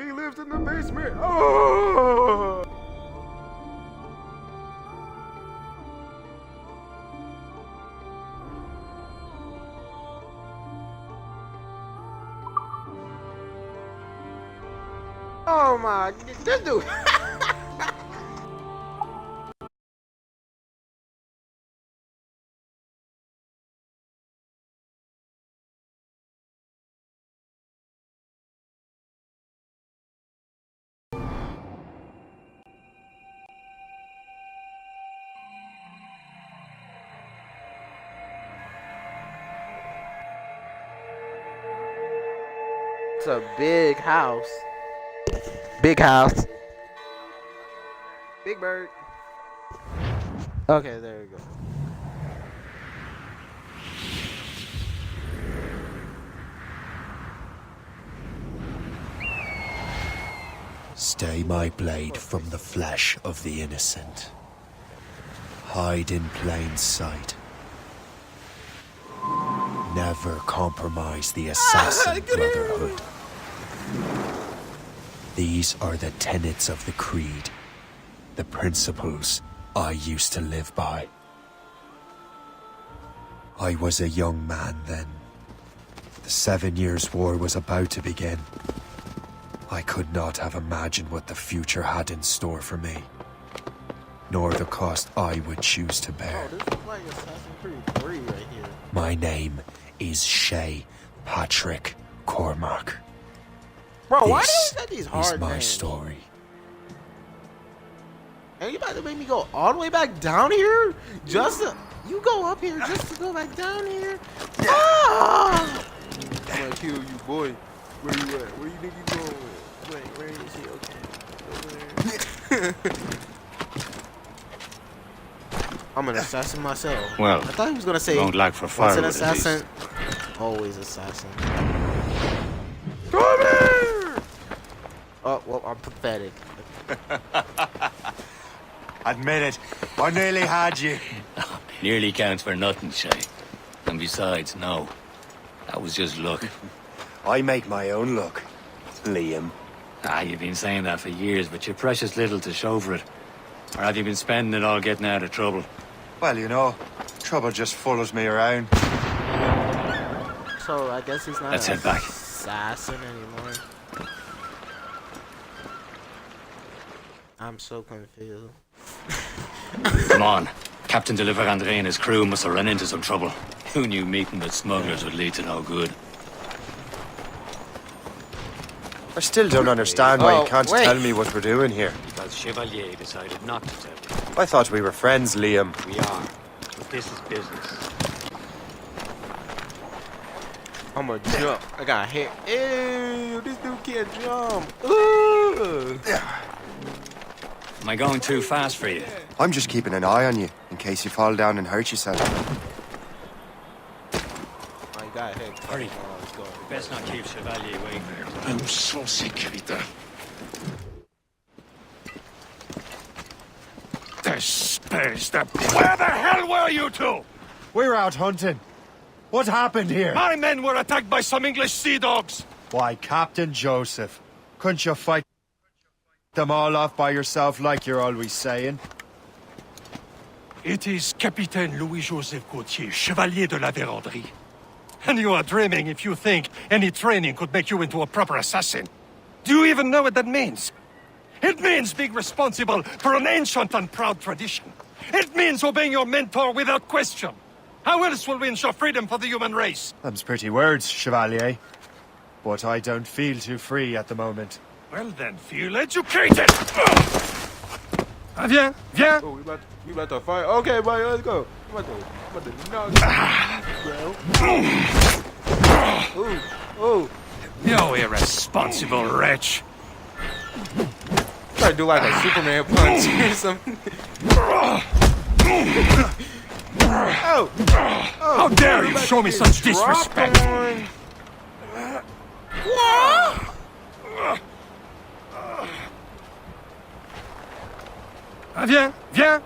He lives in the basement. Oh! Oh my, this dude. It's a big house. Big house. Big bird. Okay, there we go. Stay my blade from the flesh of the innocent. Hide in plain sight. Never compromise the assassin brotherhood. These are the tenets of the creed, the principles I used to live by. I was a young man then. The 7 Years' War was about to begin. I could not have imagined what the future had in store for me, nor the cost I would choose to bear. Oh, this is like Assassin's Creed 3 right here. My name is Shay Patrick Cormac. Bro, why do This you say these is hard my names? story. And you about to make me go all the way back down here? Just to, you go up here just to go back down here? Ah! I'm gonna kill you, boy. Where you at? Where you think you going? Wait, where is he? Okay. Over there. I'm an assassin myself. Well, I thought he was gonna say don't lack for once firewood, an at assassin, always assassin. Come here! Oh, well, I'm pathetic. Admit it, I nearly had you. Nearly counts for nothing, Shay. And besides, no. That was just luck. I make my own luck, Liam. You've been saying that for years, but you're precious little to show for it. Or have you been spending it all getting out of trouble? Well, you know, trouble just follows me around. So I guess he's not Let's an head back. assassin anymore. I'm so confused. Come on. Captain de Liverandre and his crew must have run into some trouble. Who knew meeting with smugglers would lead to no good? I still don't understand why Oh, you can't wait. tell me what we're doing here. Because Chevalier decided not to tell you. I thought we were friends, Liam. We are. But this is business. I'm gonna jump. I got hit. Ew, this dude can't jump. Ooh. Am I going too fast for you? I'm just keeping an eye on you, in case you fall down and hurt yourself. I got hit. Hurry. Oh, let's go. Best not keep Chevalier waiting. I'm so sécuritaire. Despise the... Where the hell were you two? We're out hunting. What happened here? My men were attacked by some English sea dogs. Why, Captain Joseph, couldn't you fight them all off by yourself like you're always saying? It is Capitaine Louis-Joseph Gauthier, Chevalier de la Vérendrye. And you are dreaming if you think any training could make you into a proper assassin. Do you even know what that means? It means being responsible for an ancient and proud tradition. It means obeying your mentor without question. How else will we ensure freedom for the human race? Them's pretty words, Chevalier. But I don't feel too free at the moment. Well then, feel educated! Viens, viens! Oh, we about to fight. Okay, buddy, let's go. I'm about to knock you, bro. Ooh. You irresponsible wretch! Try to do like a Superman punch or something. Oh! How dare you show me such disrespect! What? Viens, viens!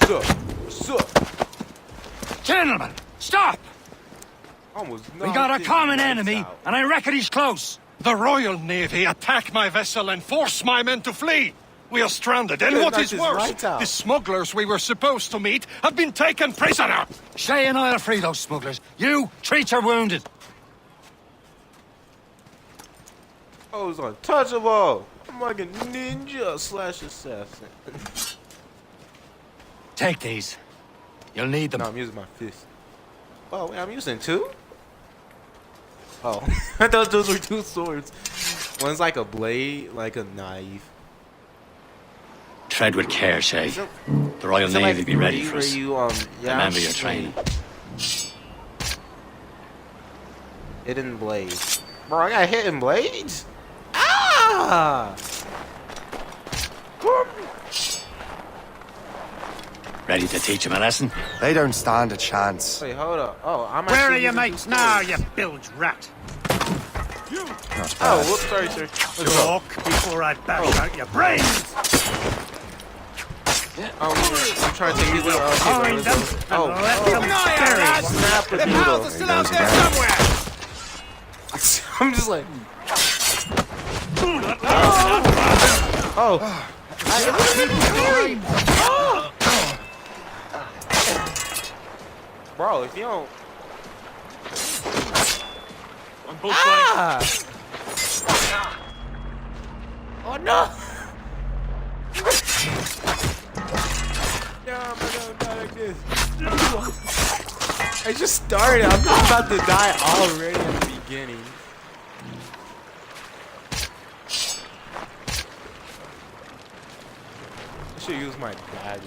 What's up? Gentlemen, stop! Almost We got a common enemy, and I reckon he's close. The Royal Navy attack my vessel and force my men to flee. We are stranded, and Yeah, what knock is his worse, lights out. the smugglers we were supposed to meet have been taken prisoner. Shay and I'll free those smugglers. You treat your wounded. Oh, it's untouchable. I'm like a ninja slash assassin. Take these. You'll need them. No, I'm using my fist. Oh, wait, I'm using two? Oh, I thought those were two swords. One's like a blade, like a knife. Tread with care, Shay. Is it- The Royal is it Navy like be ready three for where us. you, Remember your actually- training. Hidden blades. Bro, I got hidden blades? Ah! Ready to teach him a lesson? They don't stand a chance. Wait, hold up. Oh, I'm Where are actually your using mates two now, swords. you bilge rat? Oh, whoops, sorry, sir. Let's go. Talk before I bash out your brains. Oh, I'm trying to take these out. Find them and let them bury. Snap with There he goes again. I'm just like. Oh. Bro, if you don't. On both Ah! Oh no! No, I'm gonna die like this. I just started. I'm about to die already at the beginning. I should use my dagger.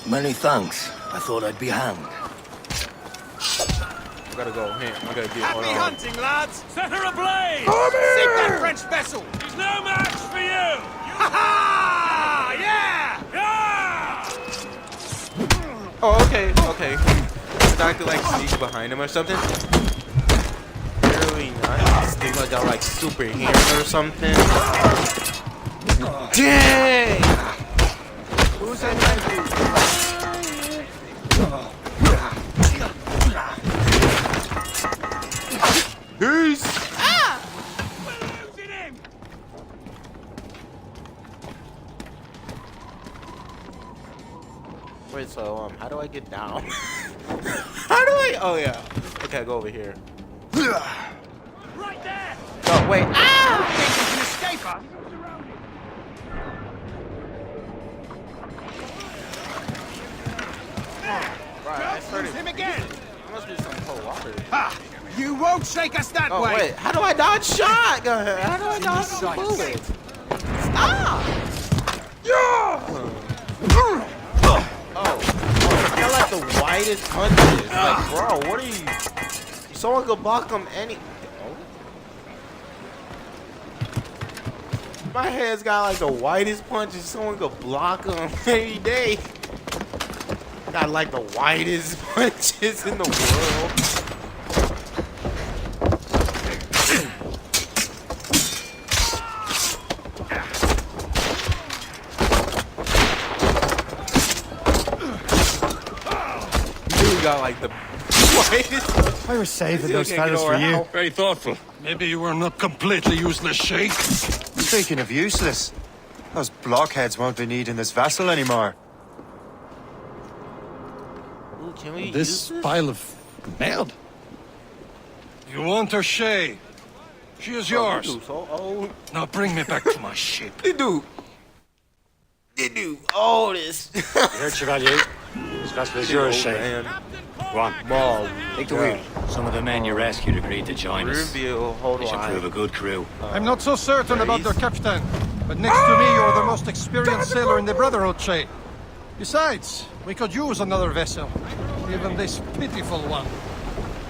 Many thanks. I thought I'd be hanged. I gotta go. Hey, I gotta get. Hold Happy on. hunting, lads! Set her ablaze! Seek that French vessel! She's no match for you! Ha ha! Yeah! Yeah! Oh, okay, okay. I have to like sneak behind him or something. Really nice. Think like I like super hammer or something. Dang! Who's that Peace! We're losing him! Wait, so how do I get down? How do I? Oh yeah. Okay, I go over here. Right there! Oh wait. Ah! Right, I started. Him again! There must be some cold water. Ha! You won't shake us that Oh way! wait, how do I dodge shotgun? How do I dodge the bullet? Stop! Oh, I got like the widest punches. Like, bro, what are you? Someone could block them any. Oh. My head's got like the widest punches. Someone could block them any day. Got like the widest punches in the world. Dude got like the widest. I was saving Still those can't get fellas for over you. how- Very thoughtful. Maybe you were not completely useless, Sheik. Speaking of useless, those blockheads won't be needing this vessel anymore. Ooh, can we use This pile of merde. You want her, Shay? She is yours. Oh, so old. Now bring me back to my ship. They do. All this. Here, Chevalier. This vessel is yours, Shay. Go on. Mom. Take the wheel. Some of the men you rescued agreed to join us. Reveal. Hold They should prove a on. good crew. I'm not so certain about their captain, but next to me, you're the most experienced sailor in the Brotherhood, Shay. Besides, we could use another vessel, even this pitiful one.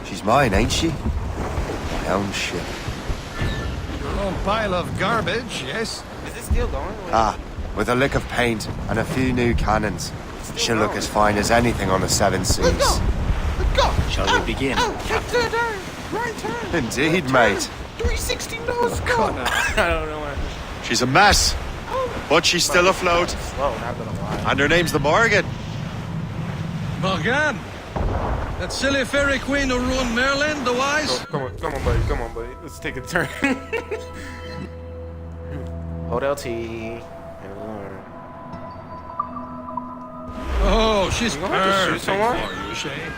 She's mine, ain't she? My own ship. Your own pile of garbage, yes? Is this still going? Ah, with a lick of paint and a few new cannons. She'll look as fine as anything on the Seven Seas. Let's go. Shall we begin? Captain, right turn. Indeed, mate. 360 nose go. I don't know where. She's a mess, but she's still afloat. Slow, not gonna lie. And her name's the Morgan. Morgan! That silly fairy queen who ruined Merlin, the wise? Oh, come on, buddy. Let's take a turn. Hold LT. Oh, she's You gonna have to shoot perfect someone? for you, Shay.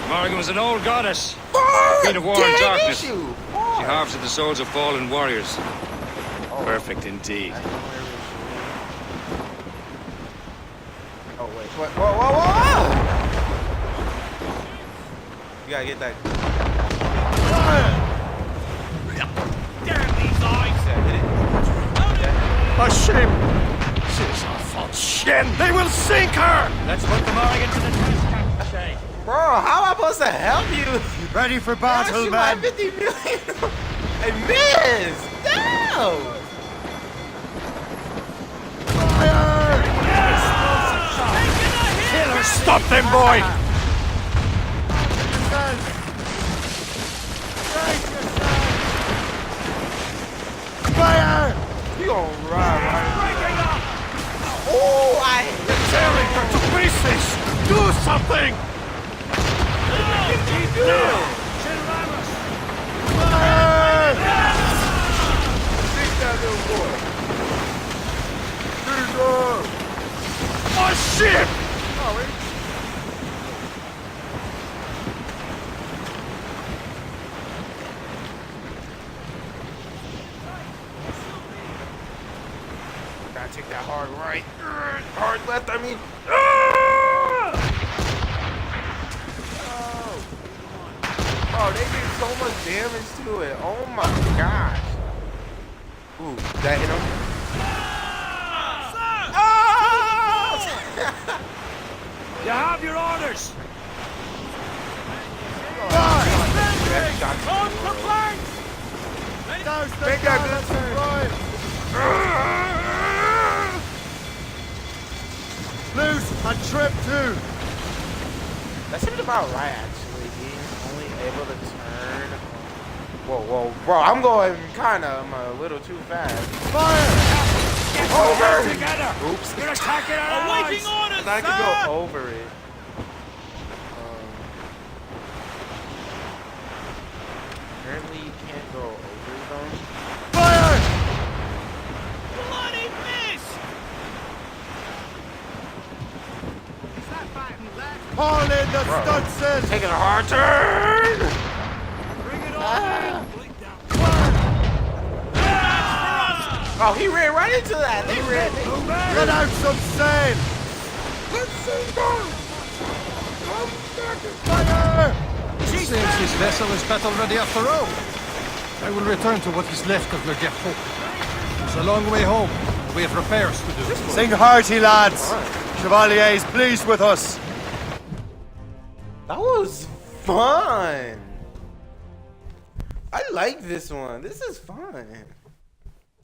Morrigan was an old goddess. Oh, Queen of war and dang darkness. issue. She harvested the souls of fallen warriors. Perfect indeed. Oh wait, whoa! You gotta get that. Damn these eyes! Hit it. A shame. She's our fault. Shen, they will sink her! Let's put the Morrigan to the test, Captain Shay. Bro, how am I supposed to help you? Ready for I battle, shoot my man. 50 million. I missed. Damn. Killer, stop them, boy! Fire! You gonna ride right? Oh, I hit the Tearing her to pieces! Do something! Stick that little boy. Oh, shit! Gotta take that hard right. Hard left, I mean. Oh, they did so much damage to it. Oh my gosh. Ooh, that hit him. You have your orders. On the planks! Make that good turn. Loose and trip too. That seems about right, actually. Being only able to turn. Whoa, bro! I'm going I'm a little too fast. Fire! Over. Together. Oops. You're attacking our Awaiting allies. orders, I could sir! go over it. Apparently you can't go over them. Fire! Bloody miss! Haul in the Stunson! Taking a hard turn. Bring it on! Oh, he ran right into that. They ran. Let out some sail! Fire! Seems his vessel is battle ready after all. I will return to what is left of Le Gerfaut. It's a long way home. We have repairs to do. Sing hearty, lads. Chevalier is pleased with us. That was fun. I like this one. This is fun.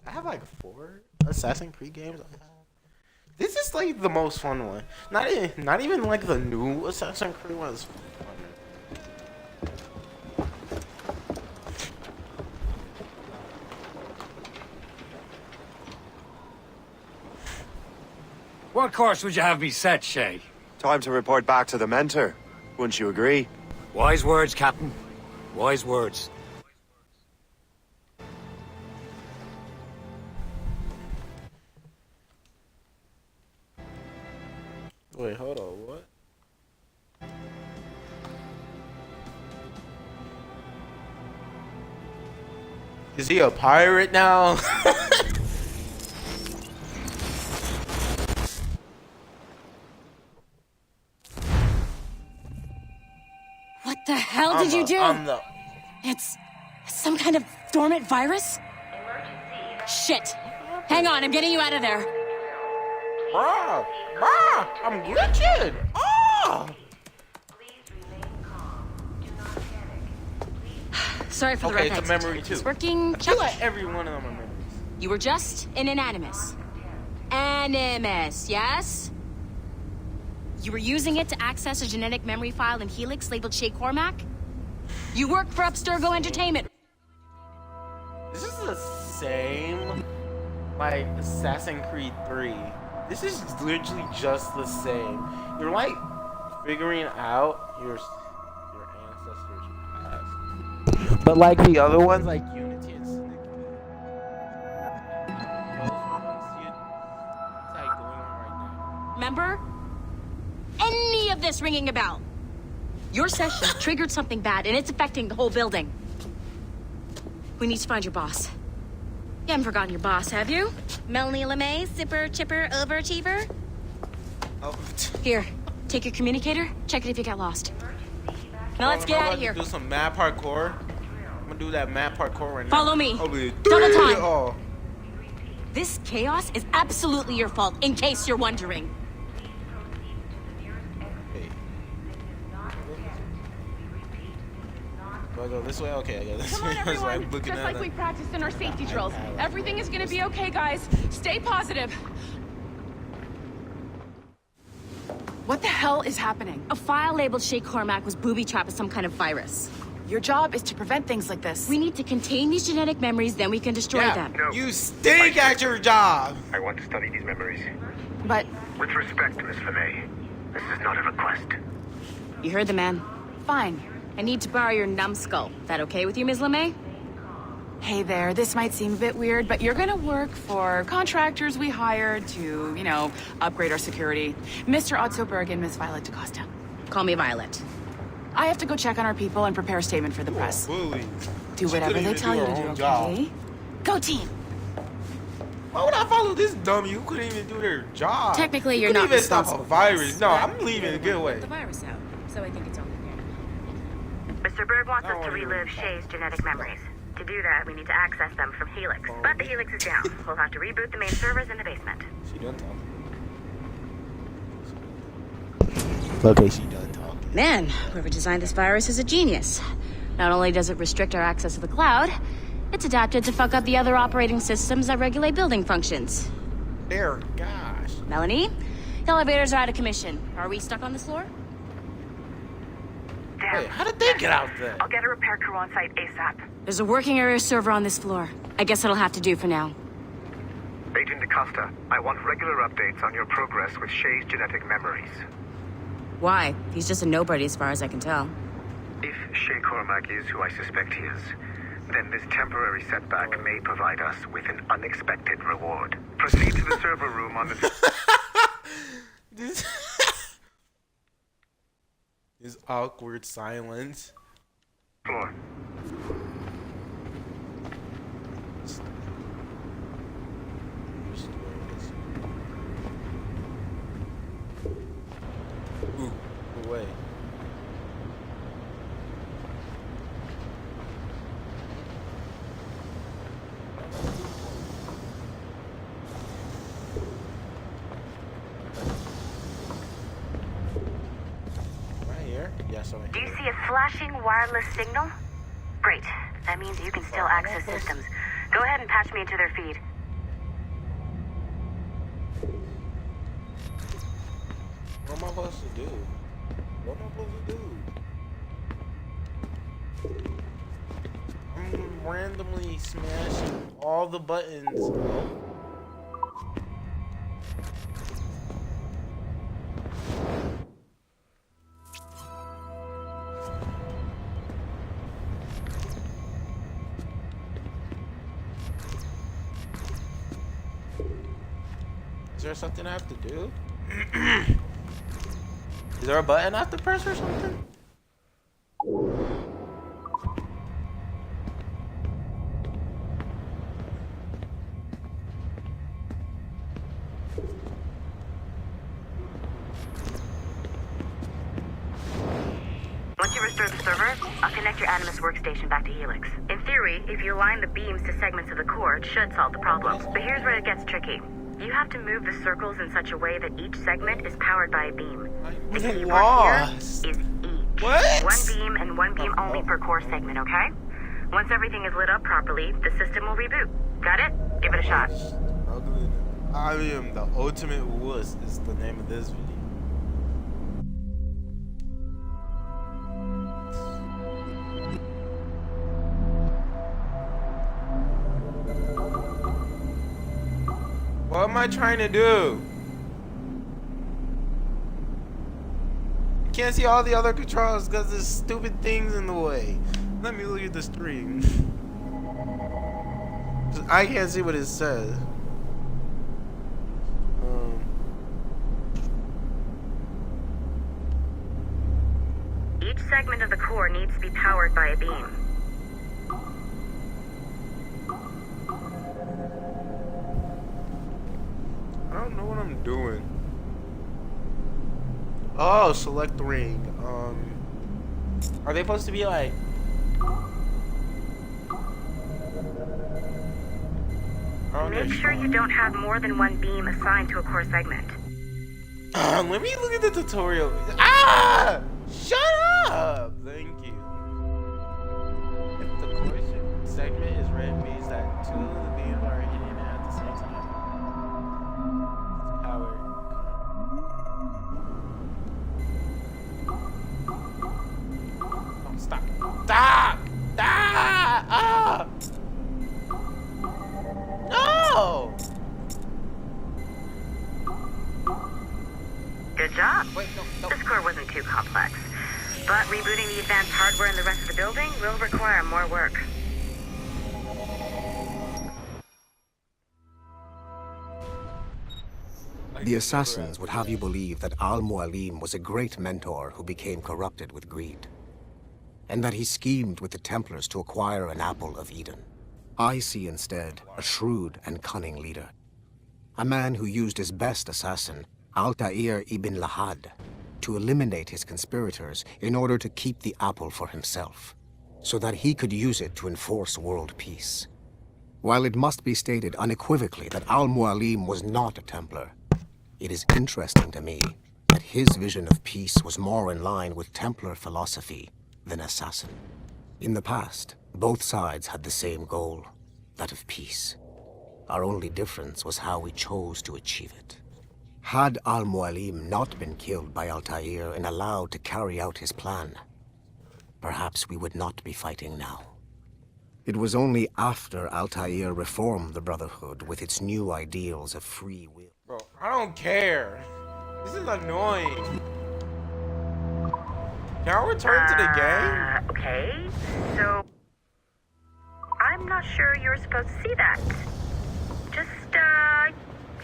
I have like 4 Assassin's Creed games. This is like the most fun one. Not even like the new Assassin's Creed one is fun. What course would you have me set, Shay? Time to report back to the mentor. Wouldn't you agree? Wise words, Captain. Wise words. Wait, hold on, what? Is he a pirate now? What the hell did you do? I'm the It's some kind of dormant virus? Shit. Hang on, I'm getting you out of there. bruh, I'm glitching. Oh! Sorry for the Okay, rough it's a exit. memory too. It's working. I feel Check. like every one of them are memories. You were just an Animus. Animus, yes? You were using it to access a genetic memory file in Helix labeled Shay Cormac? You work for Abstergo Entertainment. This is the same, like, Assassin's Creed 3. This is literally just the same. You're, like, figuring out your ancestors passed. But like the other ones, like Unity and Snickman, those ones, it's like going on right now. Remember? Any of this ringing a bell? Your session triggered something bad, and it's affecting the whole building. We need to find your boss. You haven't forgotten your boss, have you? Melanie LeMay, zipper, chipper, overachiever? Oh, Here, take your communicator, check it if you got lost. Now let's get out of here. Do some mad parkour. I'm gonna do that mad parkour right now. Follow me. Over there. Double time. Oh. This chaos is absolutely your fault, in case you're wondering. Hey. Do I go this way? Okay, I go this Come way. on, I was like everyone. looking Just at like it. we practiced in our safety drills. Everything is gonna be okay, guys. Stay positive. What the hell is happening? A file labeled Shay Cormac was booby-trapped with some kind of virus. Your job is to prevent things like this. We need to contain these genetic memories, then we can destroy Yeah, them. you stink at your job. I want to study these memories. But With respect, Miss LeMay, this is not a request. You heard the man. fine. I need to borrow your numbskull. That okay with you, Ms. LeMay? Hey there, this might seem a bit weird, but you're gonna work for contractors we hired to, upgrade our security. Mr. Otto Berg and Miss Violet DaCosta. Call me Violet. I have to go check on our people and prepare a statement for the press. Bully. Do She whatever couldn't they even tell do you her to do, own job. okay? Go team! Why would I follow this dummy who couldn't even do their job? Technically, Who you're couldn't not even stop a responsible for virus. this, No, but I'm leaving a good way. The virus out, so I think it's all good. Mr. Berg wants I us to wanna relive hear Shay's genetic memories. To do that, we need to access them from Helix. But the Helix is down. We'll have to reboot the main servers in the basement. She done talking. Okay, she done talking. Man, whoever designed this virus is a genius. Not only does it restrict our access to the cloud, it's adapted to fuck up the other operating systems that regulate building functions. There, gosh. Melanie, the elevators are out of commission. Are we stuck on this floor? Damn. Wait, how did they get out there? I'll get a repair crew on site ASAP. There's a working area server on this floor. I guess it'll have to do for now. Agent DaCosta, I want regular updates on your progress with Shay's genetic memories. Why? He's just a nobody as far as I can tell. If Shay Cormac is who I suspect he is, then this temporary setback may provide us with an unexpected reward. Proceed to the server room on the... This is awkward silence. floor. Ooh, away. Right here? Yes, right Do you here. see a flashing wireless signal? Great. That means you can still access systems. Go ahead and patch me into their feed. What am I supposed to do? What am I supposed to do? I'm randomly smashing all the buttons. Is there something I have to do? Is there a button I have to press or something? Once you restore the server, I'll connect your Animus workstation back to Helix. In theory, if you align the beams to segments of the core, it should solve the problem. But here's where it gets tricky. You have to move the circles in such a way that each segment is powered by a beam. The key word here Lost. is each. What? One beam and one beam only per core segment, okay? Once everything is lit up properly, the system will reboot. Got it? Give it a shot. I am the ultimate wuss is the name of this video. What am I trying to do? can't see all the other controls because there's stupid things in the way. Let me look at the stream. I can't see what it says. Each segment of the core needs to be powered by a beam. I don't know what I'm doing. Oh, select the ring. Are they supposed to be like? Make sure you don't have more than one beam assigned to a core segment. Let me look at the tutorial. Ah! Shut up! Thank you. If the core segment is red, means that two of the beams are hitting at the same time. Power. Oh, stop! Stop! Stop! Ah! No! Good job. Wait, no. This core wasn't too complex. But rebooting the advanced hardware in the rest of the building will require more work. The assassins would have you believe that Al-Mualim was a great mentor who became corrupted with greed, and that he schemed with the Templars to acquire an apple of Eden. I see instead a shrewd and cunning leader, a man who used his best assassin, Altair ibn Lahad, to eliminate his conspirators in order to keep the apple for himself, so that he could use it to enforce world peace. While it must be stated unequivocally that Al-Mualim was not a Templar, it is interesting to me that his vision of peace was more in line with Templar philosophy than assassin. In the past, both sides had the same goal, that of peace. Our only difference was how we chose to achieve it. Had Al-Mualim not been killed by Altair and allowed to carry out his plan, perhaps we would not be fighting now. It was only after Altair reformed the Brotherhood with its new ideals of free will. Bro, I don't care. This is annoying. Can I return to the game? Okay, so I'm not sure you're supposed to see that.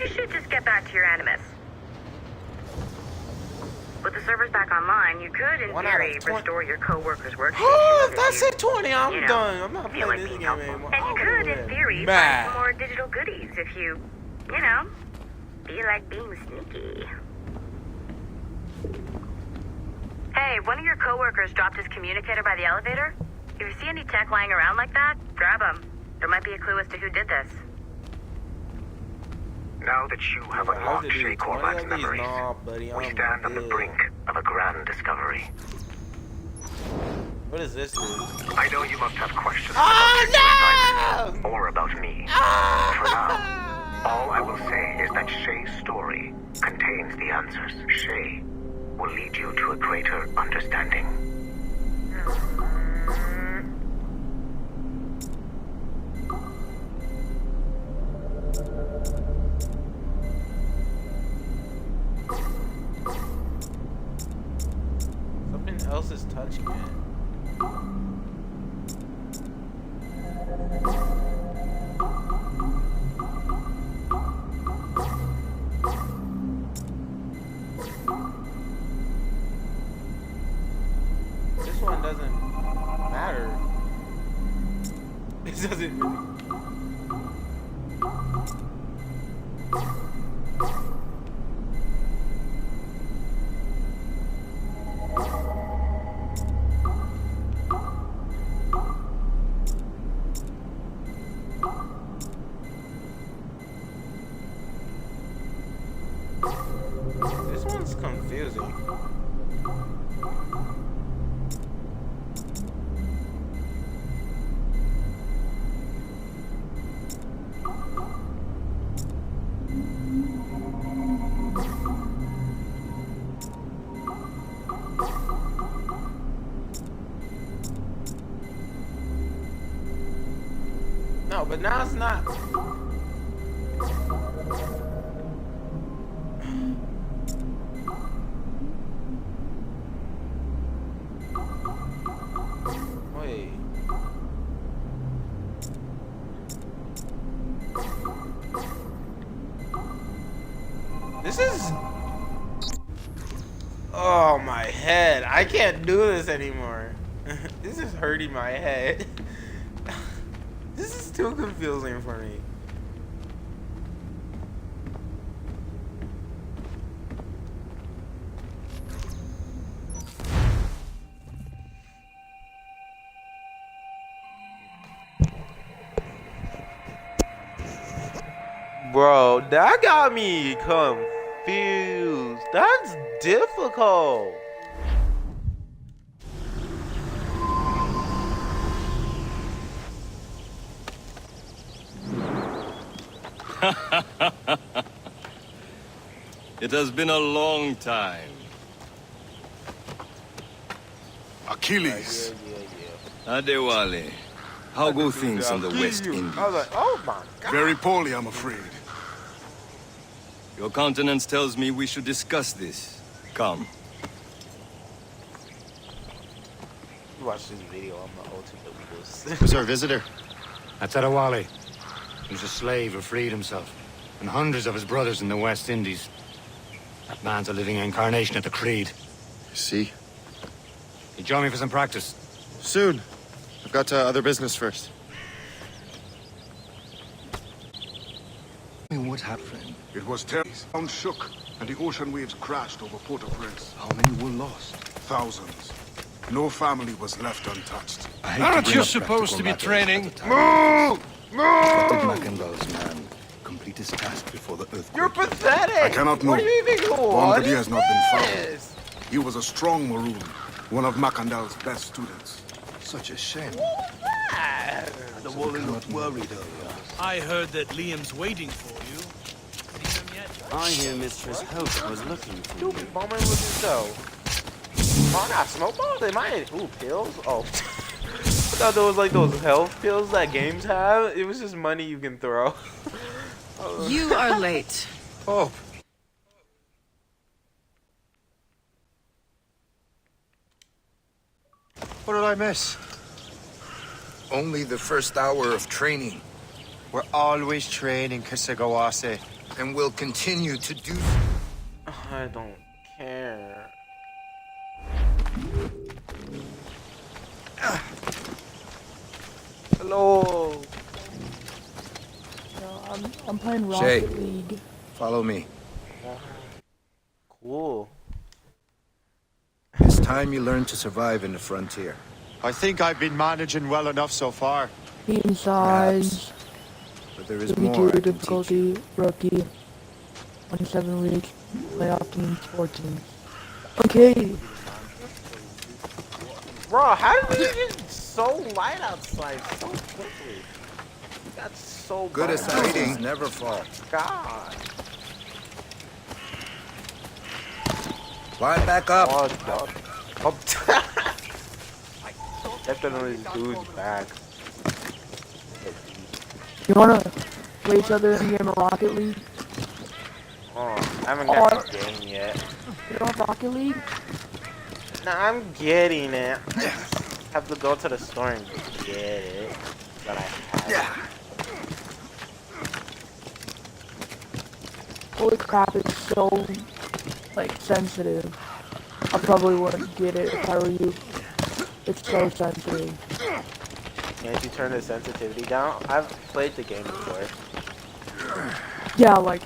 You should just get back to your Animus. With the servers back online, you could, in theory, restore your co-workers' workstation. Oh, if that's it, 20, I'm done. I'm not playing this game anymore. And you could, in theory, find some more digital goodies if you know, feel like being sneaky. Hey, one of your co-workers dropped his communicator by the elevator. If you see any tech lying around like that, grab them. There might be a clue as to who did this. Now that you have unlocked Shay Cormac's memories, we stand on the brink of a grand discovery. What is this? I know you must have questions about Shay or about me. For now, all I will say is that Shay's story contains the answers. Shay will lead you to a greater understanding. Something else is touching it. This one doesn't matter. It doesn't really. This one's confusing. No, but now it's not. This is... Oh, my head. I can't do this anymore. This is hurting my head. This is too confusing for me. Bro, that got me confused. That's difficult. It has been a long time. Achilles. Adewale, how go things in the West Indies? I was like, oh my god. Very poorly, I'm afraid. Your countenance tells me we should discuss this. Come. You watch this video on the ultimate videos. Who's our visitor? That's Adewale. He was a slave who freed himself, and hundreds of his brothers in the West Indies. That man's a living incarnation of the Creed. See? You join me for some practice? Soon. I've got other business first. What happened? It was terrible. The ground shook, and the ocean waves crashed over Port-au-Prince. How many were lost? Thousands. No family was left untouched. Aren't you supposed to be training? Move! Did Move! Macandal's man complete his task before the earthquake? You're pathetic! I cannot move. What do you even Bon Gadir has not been this? found. He was a strong Maroon, one of Macandal's best students. Such a shame. The Wally looked worried earlier. I heard that Liam's waiting for you. Seen him yet? I hear Mistress Hope was looking for you. Stupid bummer with yourself. Oh, I got smoke balls? Am I in? Ooh, pills? Oh. I thought there was like those health pills that games have. It was just money you can throw. You are late. Oh. What did I miss? Only the first hour of training. We're always training, Kisagawase. And we'll continue to do. I don't care. Hello. I'm playing Rocket Shay, League. Follow me. Cool. It's time you learn to survive in the frontier. I think I've been managing well enough so far. Team size. But there is more I can teach you. Difficulty, rookie. 27 weeks. Playoff teams, 14. Okay. Bro, how did we get so light outside so quickly? We got so Good as bright. fighting never fall. God. Climb back up. Oh, God. Oh. Definitely this dude's back. You wanna play each other in the game of Rocket League? Oh, I haven't got the game yet. You don't have Rocket League? Nah, I'm getting it. I just have to go to the store and get it. But I have. Holy crap, it's so, like, sensitive. I probably wouldn't get it if I were you. It's so sensitive. Can't you turn the sensitivity down? I've played the game before. Yeah, like,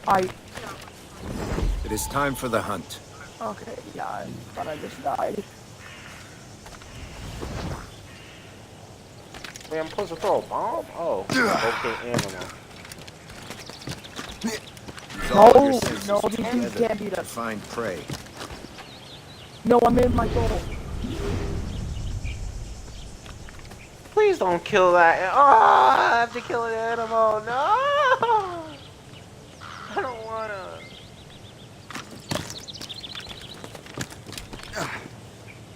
It is time for the hunt. Okay, yeah, I thought I just died. Wait, I'm supposed to throw a bomb? Oh, okay, animal. No, these dudes can't beat us. Find prey. No, I'm in my goal. Please don't kill that. Oh, I have to kill an animal. No! I don't wanna.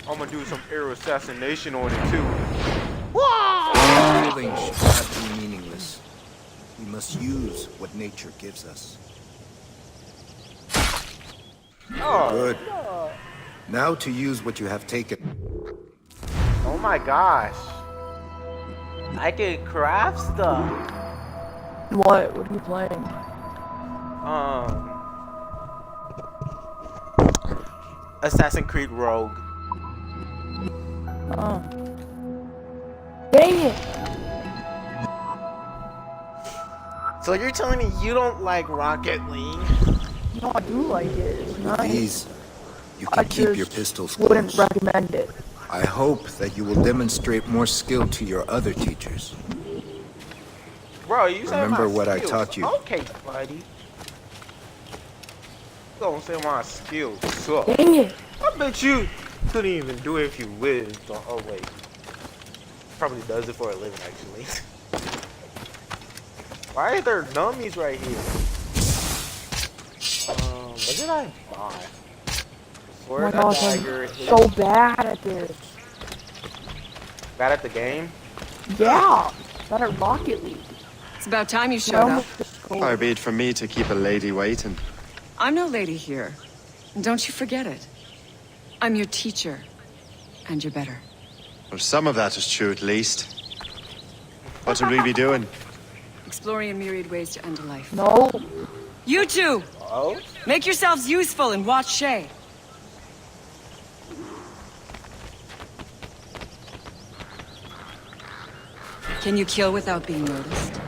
I'm gonna do some air assassination on it too. Killing should not be meaningless. We must use what nature gives us. Oh, Good. no. Now to use what you have taken. Oh my gosh. I can craft stuff. What? What are you playing? Assassin's Creed Rogue. Dang it! So you're telling me you don't like Rocket League? No, I do like it. It's nice. These, you I can keep your just pistols wouldn't close. recommend it. I hope that you will demonstrate more skill to your other teachers. Bro, you said Remember my what I skills. taught you. Okay, buddy. You don't say my skills suck. Dang it! I bet you couldn't even do it if you lived. Oh wait, probably does it for a living actually. Why are there dummies right here? What did I buy? Oh my Sword, a gosh, dagger, I'm so bad at this. bad at the game. Yeah, better at Rocket League. It's about time you showed up. Far be it from me to keep a lady waiting. I'm no lady here. And don't you forget it. I'm your teacher. And you're better. Well, some of that is true at least. What will we be doing? Exploring a myriad ways to end a life. No. You two! Oh? Make yourselves useful and watch Shay. Can you kill without being noticed?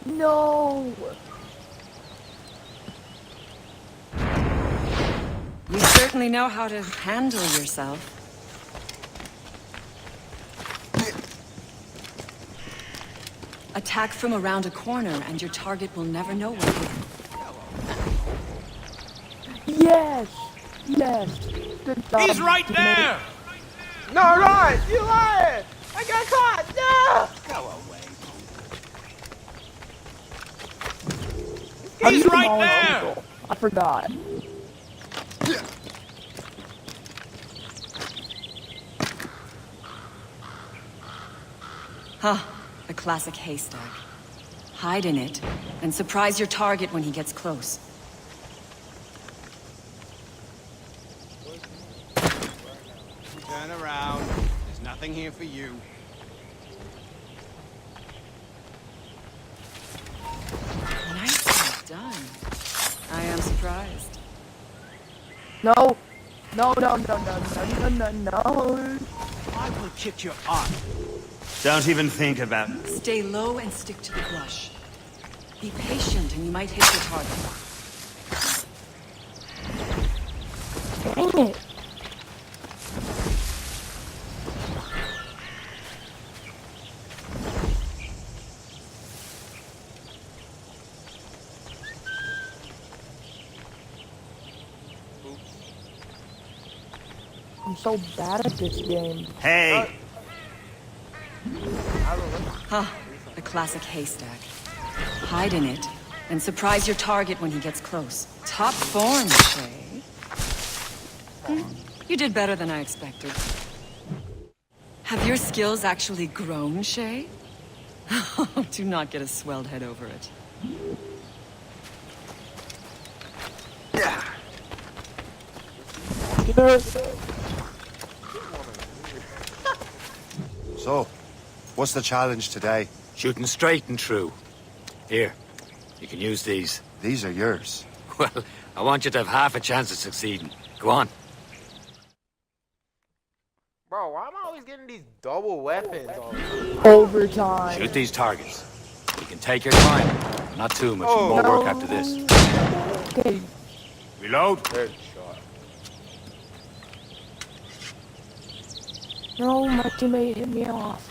No. You certainly know how to handle yourself. Attack from around a corner and your target will never know where you are. Yes. Yes. Good job. He's right there! No, right! You lying! I got caught! No! Go away. How do you He's right demolish there! people? I forgot. Huh. The classic haystack. Hide in it, and surprise your target when he gets close. Turn around. There's nothing here for you. Nicely done. I am surprised. No. No, no, no, no, no, no, no, no. I will kick your arm. Don't even think about it. Stay low and stick to the brush. Be patient and you might hit your target. Dang it. I'm so bad at this game. Hey! Huh. The classic haystack. Hide in it, and surprise your target when he gets close. Top form, Shay. You did better than I expected. Have your skills actually grown, Shay? Do not get a swelled head over it. So, what's the challenge today? Shooting straight and true. Here, you can use these. These are yours. Well, I want you to have half a chance of succeeding. Go on. Bro, why am I always getting these double weapons all the time? Overtime. Shoot these targets. You can take your time. Not too much. More work after this. Okay. Reload. Headshot. No, my teammate hit me off.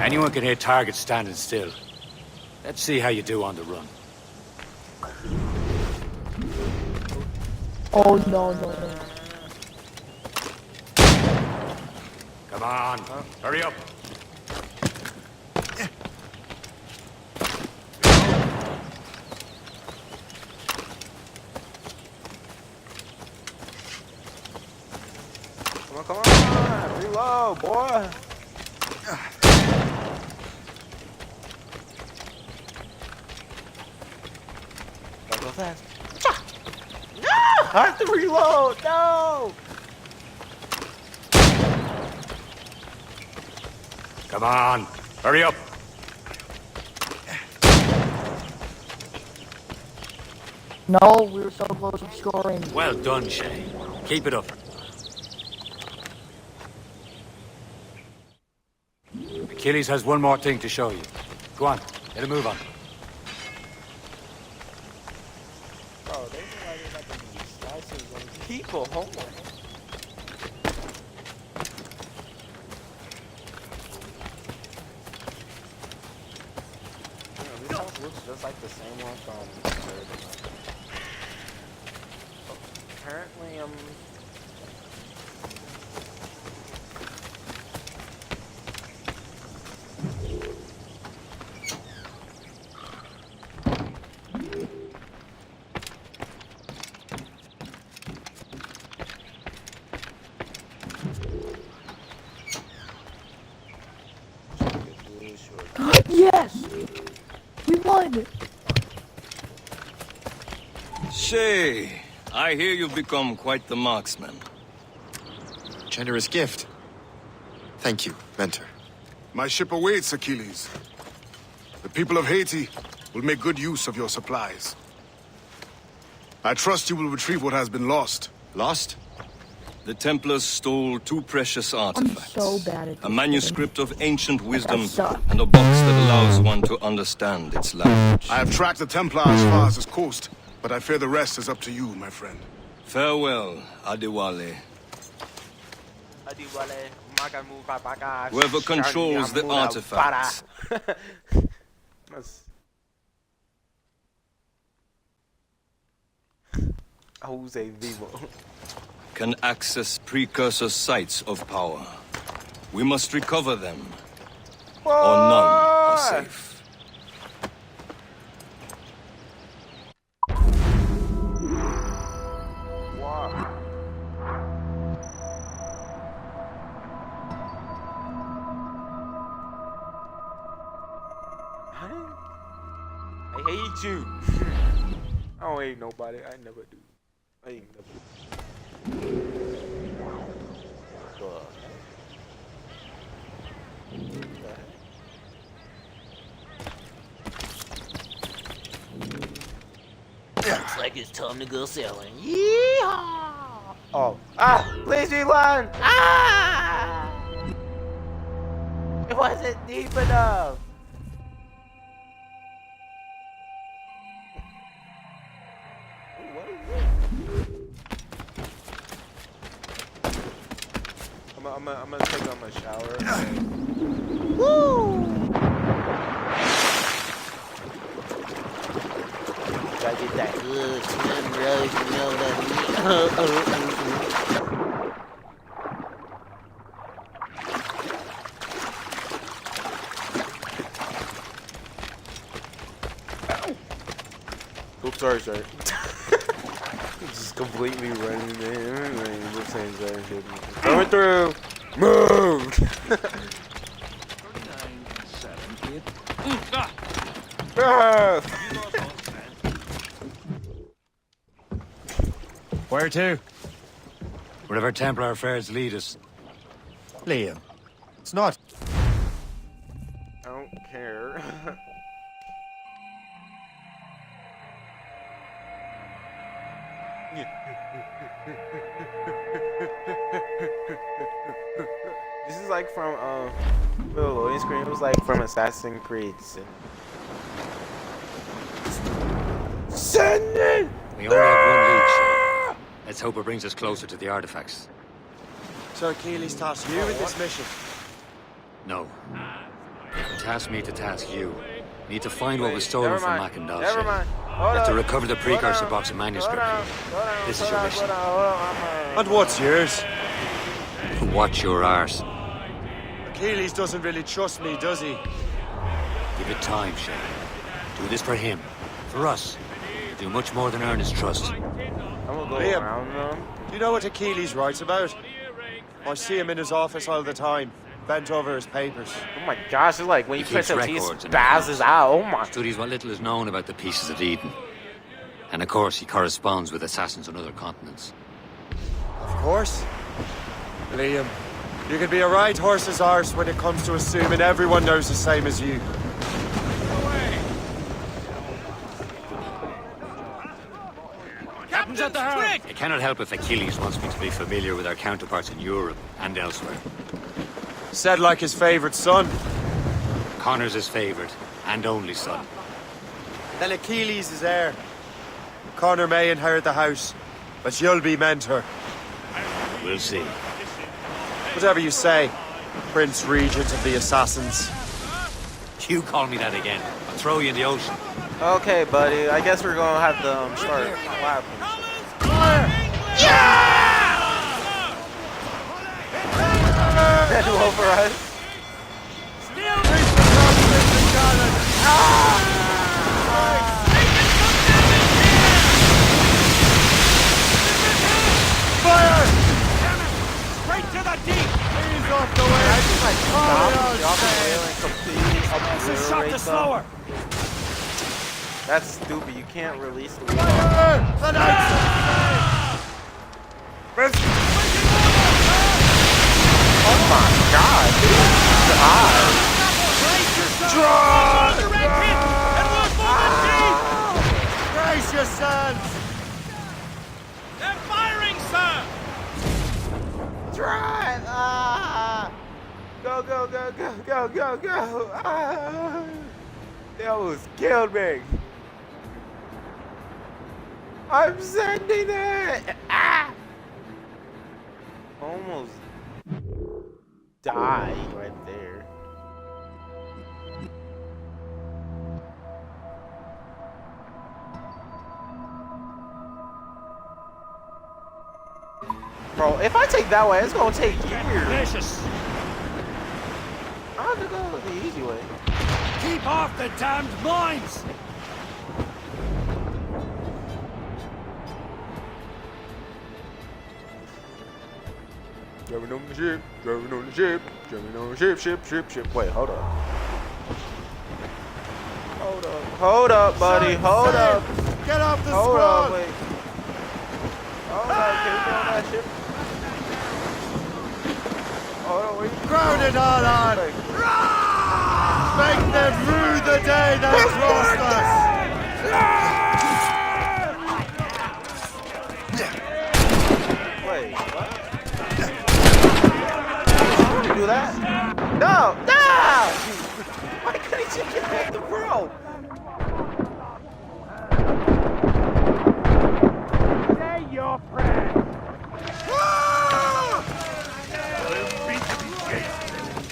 Anyone can hit targets standing still. Let's see how you do on the run. Oh, no, no, no. Come on. Hurry up. Come on, reload, boy. Gotta go fast. No! I have to reload. No! Come on. Hurry up. No, we were so close to scoring. Well done, Shay. Keep it up. Achilles has one more thing to show you. Go on, get a move on. Bro, they feel like they're about to be slices on people. Hold on. This house looks just like the same one from apparently, Yes! We won! Shay, I hear you've become quite the marksman. Generous gift. Thank you, Mentor. My ship awaits, Achilles. The people of Haiti will make good use of your supplies. I trust you will retrieve what has been lost. Lost? The Templars stole 2 precious artifacts. I'm so bad at a this manuscript of ancient wisdom suck. and a box that allows one to understand its language. I have tracked the Templar as far as this coast, but I fear the rest is up to you, my friend. Farewell, Adewale. Whoever controls the artifacts Jose Vivo. can access precursor sites of power. We must recover them, or none are safe. I hate you. I don't hate nobody. I never do. I ain't never do. Looks like it's time to go sailing. Yeehaw! Oh. Ah! Please rewind! Ah! It wasn't deep enough. I'm gonna take out my shower. Woo! Gotta get that good slim rose, you know what I mean? Oops, sorry. Just completely running in. Just saying that shit. Coming through. Move. Where to? Wherever Templar affairs lead us. Liam, it's not. I don't care. This is like from little loading screen. It was like from Assassin's Creed. Send it! We only have one lead, Shay. Let's hope it brings us closer to the artifacts. So Achilles tasked you with this mission? No. Task me to task you. We need to find what was stolen from Mackandal, Never Shay. mind. You have to recover the precursor box of manuscript. This is your mission. And what's yours? Watch your arse. Achilles doesn't really trust me, does he? Give it time, Shay. Do this for him. For us. Do much more than earn his trust. I'm gonna go Liam, around them. do you know what Achilles writes about? I see him in his office all the time, bent over his papers. Oh my gosh, it's like when you He press keeps up, he records and spazzes out. Oh my. Studies what little is known about the pieces of Eden. And of course, he corresponds with assassins on other continents. Of course. Liam, you can be a right horse's arse when it comes to assuming everyone knows the same as you. I cannot help if Achilles wants me to be familiar with our counterparts in Europe and elsewhere. Said like his favorite son. Connor's his favorite and only son. Then Achilles is heir. Connor may inherit the house, but you'll be mentor. We'll see. Whatever you say, Prince Regent of the Assassins. You call me that again, I'll throw you in the ocean. Okay, buddy. I guess we're gonna have to start clapping. That over us. Fire! Straight to the deep! He's off the way! I just like stop the rail and completely Shot the obliterate slower! them. That's stupid. You can't release the wheel. Oh my god, dude. Brace yourselves! They're firing, sir! Drive! Ah! Go, go, go, go, go, go, go! Ah! They almost killed me! I'm sending it! Ah! Almost died right there. Bro, if I take that way, it's gonna take years. I have to go the easy way. Keep off the damned mines! Driving on the ship, driving on the ship, driving on the ship. Wait, hold up. Hold up, buddy, hold up. Get off the Hold squad! up, wait. Hold up, can you get on that ship? Hold on, where you Grounded all on! Make them rue the day they lost us! Wait, what? Did you do that? No! No! Why couldn't you get off the rope? Say your prayers!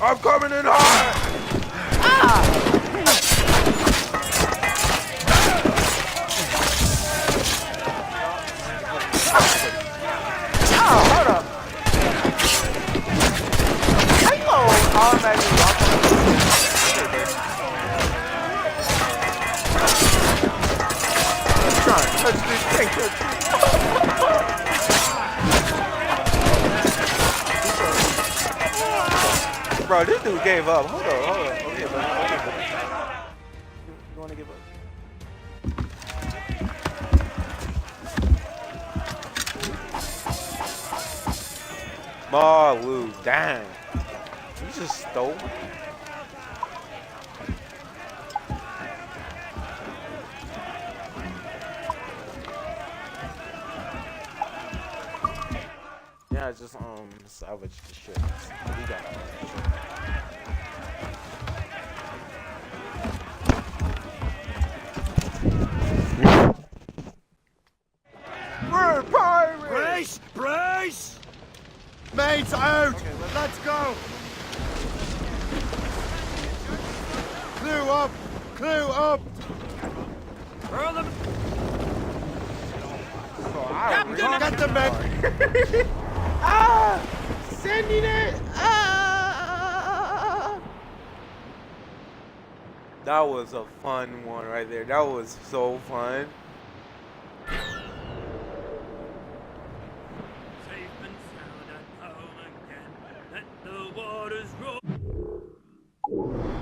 I'm coming in hard! Ah! Oh, hold up. How you gonna automatically walk on I'm trying to touch this thing. Bro, this dude gave up. Hold on. Okay, buddy. You wanna give up? Marlou, dang. You just stole me. Yeah, just salvage the shit. We got it. We're pirates! Brace! Mates out! Okay, let's go! Clue up! Clue up! Hurl them! Captain! Get the men! Ah! Sending it! Ah! That was a fun one right there. That was so fun.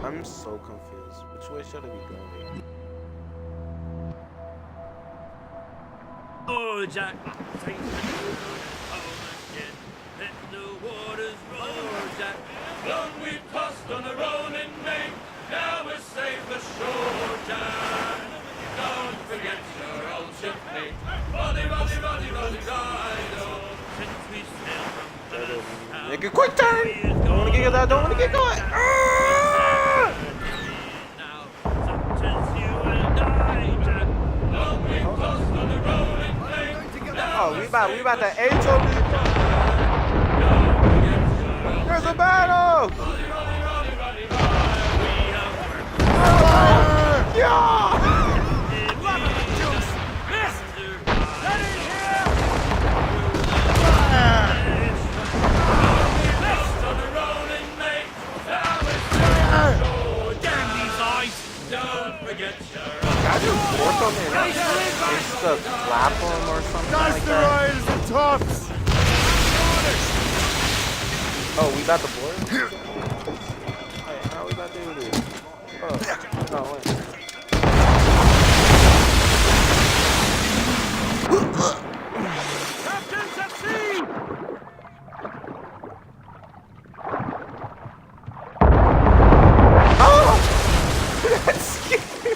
I'm so confused. Which way should I be going? Oh, Jack, safe and home again. Let the waters roar, Jack. Long we've tossed on the rolling main. Now we're safe ashore, Jack. Don't forget your old shipmate. Roddy, Roddy, Roddy, Roddy. Make a quick turn. Don't want to get that. Don't want to get going. Oh, we about to HOV. There's a battle. Yeah. I just force them and it's the clap them or something like that. Riders and tops! Oh, we about to board? Wait, how are we about to do this? Oh, no, wait. Captain's at sea! Oh! That's scary!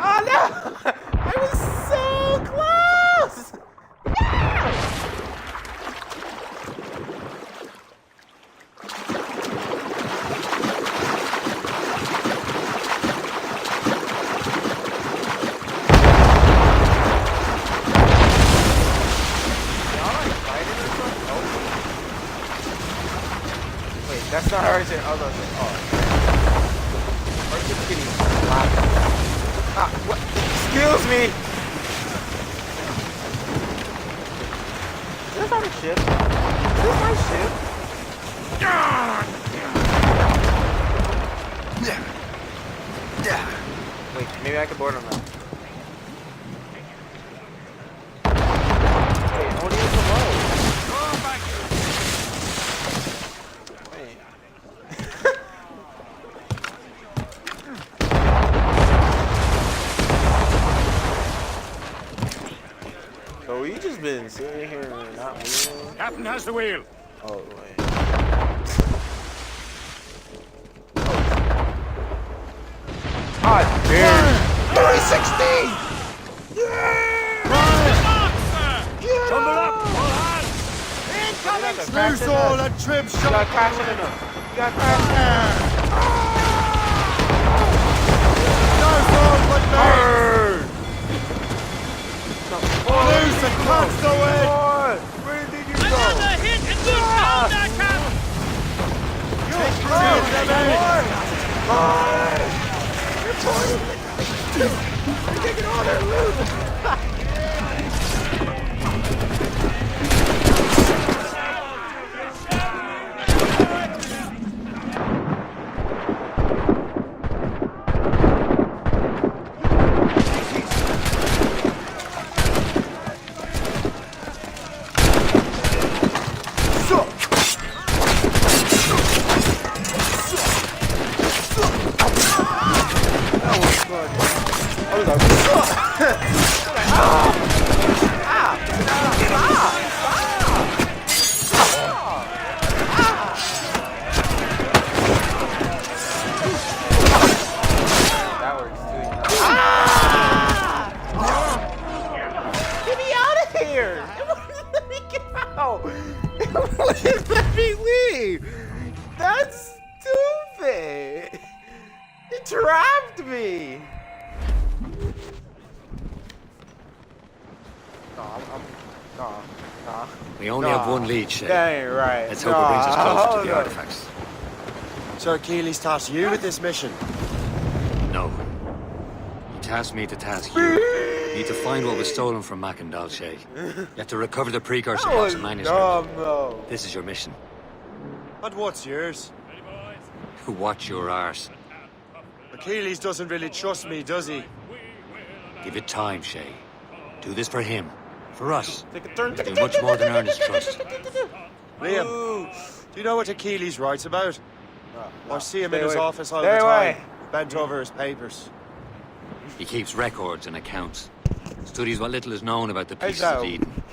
Oh no! I was so close! Wait, that's not Archer. I was gonna say, oh. Archer's getting slapped. Ah, what? Excuse me! Is this our ship? Is this my ship? Wait, maybe I can board on that. Wait, I want to use the low. Wait. So we just been sitting here and not moving. Captain has the wheel. Oh, wait. God damn. 316! Tumble up, all hands! Loose all and trim You shot! got crashing in them. You got crashing. No fall but loose and cast away! Where did you go? Another hit and good counter, Cap! You're taking all their loot. Get me out of here! It wouldn't let me get out! It wouldn't let me leave! That's stupid! It trapped me! Nah. We only have one lead, Shay. That ain't right. Let's hope it brings us closer to the No. artifacts. So Achilles tasked you with this mission? No. He tasked me to task you. You need to find what was stolen from Mackandal, Shay. You have to recover the precursor That box was and manuscript. dumb, though. This is your mission. And what's yours? Watch your arse. Achilles doesn't really trust me, does he? Give it time, Shay. Do this for him. For us. Take a turn. Do much more than earn his trust. Liam, do you know what Achilles writes about? I see him in his office all Stay the away. time, bent over his papers. He keeps records and accounts. Studies what little is known about the pieces Hello. of Eden.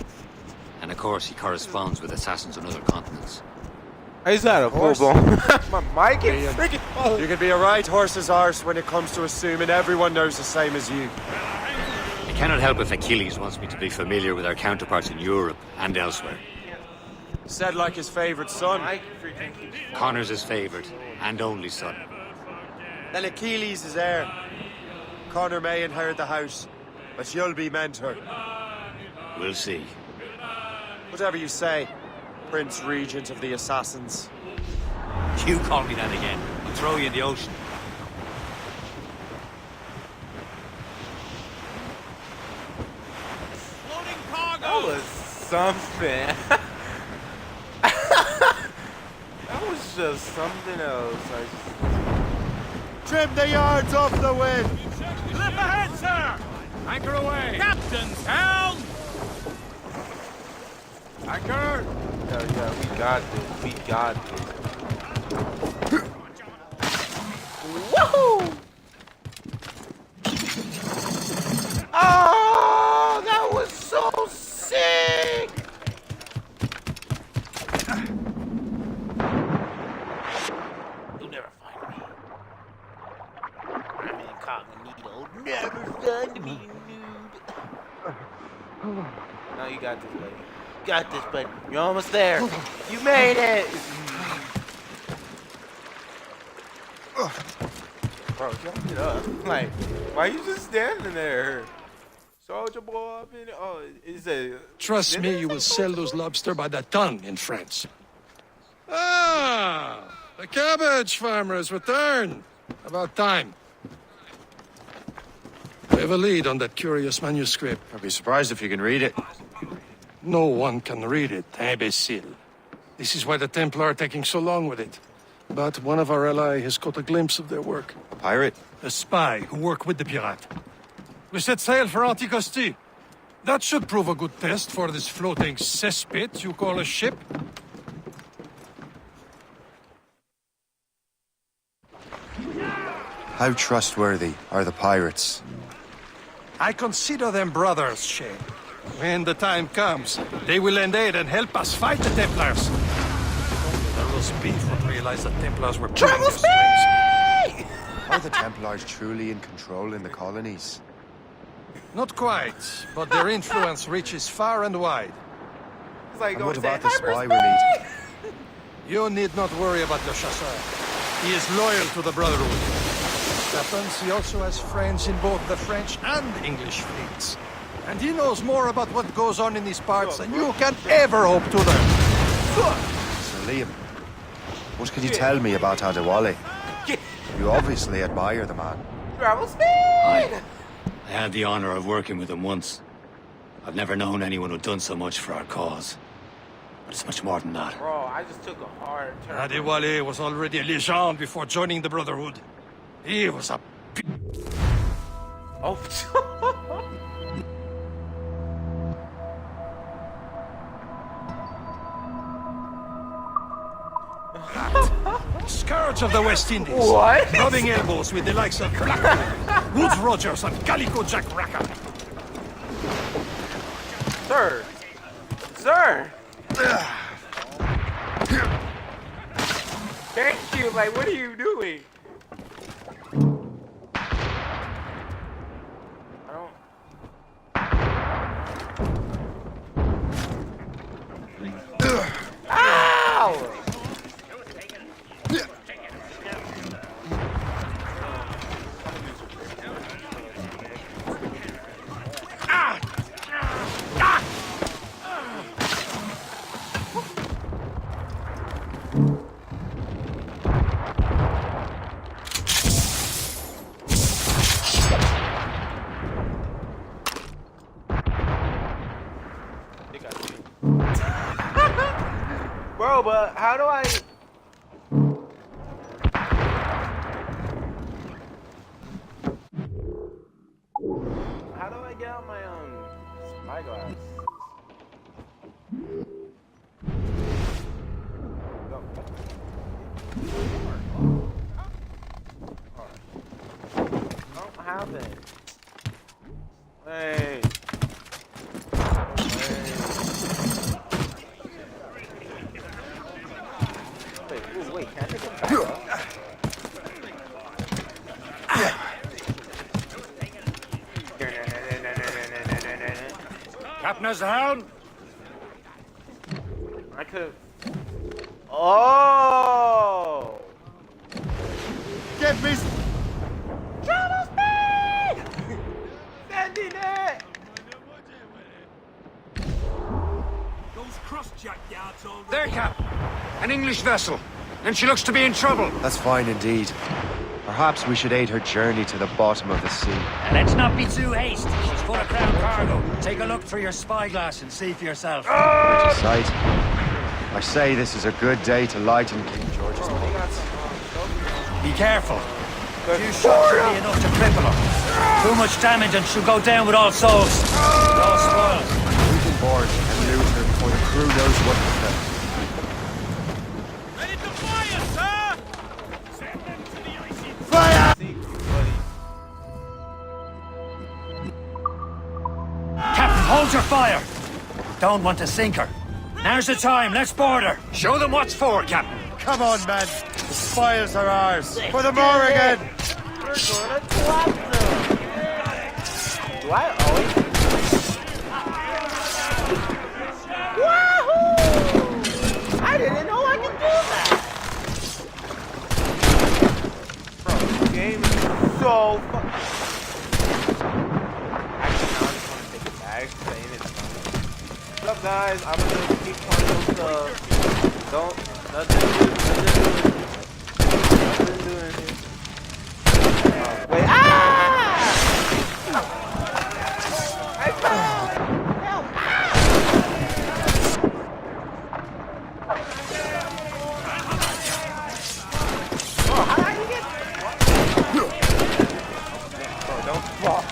And of course, he corresponds with assassins on other continents. Is that a full blown? My mic is freaking. You can be a right horse's arse when it comes to assuming everyone knows the same as you. I cannot help if Achilles wants me to be familiar with our counterparts in Europe and elsewhere. Said like his favorite son. Connor's his favorite and only son. Then Achilles is heir. Connor may inherit the house, but you'll be mentor. We'll see. Whatever you say, Prince Regent of the Assassins. You call me that again, I'll throw you in the ocean. That was something. That was just something else. Trim the yards off the wind! Clip ahead, sir! Anchor away! Captain's helm! Anchor! Yeah, we got this. We got this. Woohoo! Oh, that was so sick! You'll never find me. I'm incognito. Never done to me, you noob. Now you got this, buddy. You got this, buddy. You're almost there. You made it! Bro, jump it up. Like, why you just standing there? Soldier boy up in. Oh, is it? Trust me, you will sell those lobster by the ton in France. Ah, the cabbage farmer has returned. About time. We have a lead on that curious manuscript. I'd be surprised if you can read it. No one can read it, imbecile. This is why the Templar are taking so long with it. But one of our allies has caught a glimpse of their work. A pirate? A spy who worked with the pirate. We set sail for Anticosti. That should prove a good test for this floating cesspit you call a ship. How trustworthy are the pirates? I consider them brothers, Shay. When the time comes, they will lend aid and help us fight the Templars. The roast beef would realize the Templars were travel speed! Are the Templars truly in control in the colonies? Not quite, but their influence reaches far and wide. It's like, and what about the spy we need? You need not worry about the chasseur. He is loyal to the Brotherhood. Happens he also has friends in both the French and English fleets. And he knows more about what goes on in these parts than you can ever hope to learn. Sir Liam, what can you tell me about Adewale? You obviously admire the man. Travel speed! I had the honor of working with him once. I've never known anyone who'd done so much for our cause. But it's much more than that. Bro, I just took a hard turn. Adewale was already a legend before joining the Brotherhood. He was a... Oh. Scourge of the West Indies. What? Rubbing elbows with the likes of Blackwood, Woods Rogers, and Calico Jack Rackham. Sir. Sir. Thank you. Like, what are you doing? Ow! Bro, but how do I... How do I get out my spyglass? Go. I don't have it. Hey. Wait, can I take it back up? Captain's helm! I could. Oh! Get me! Travel speed! Sending it! Those crossjack yards over There, Cap. An English vessel. And she looks to be in trouble. That's fine indeed. Perhaps we should aid her journey to the bottom of the sea. Let's not be too hasty. She's full of crown cargo. Take a look through your spyglass and see for yourself. Pretty sight. I say this is a good day to lighten King George's boats. Be careful. Few shots will be enough to cripple her. Too much damage and she'll go down with all souls. All spoiled. We can board and loot her before the crew knows what to do. Ready to fire, sir! Fire! Captain, hold your fire. Don't want to sink her. Now's the time. Let's board her. Show them what's for, Captain. Come on, man. The spoils are ours. For the Morrigan! We're gonna clap them. Do I always? Wahoo! I didn't know I could do that. Bro, this game is so fun. Actually, now I just want to take it back, saying it's fun. What's up, guys? I'm gonna keep playing stuff. Nothing doing here. Wait, I fell! Help! Oh, how did I get? Bro, don't fall.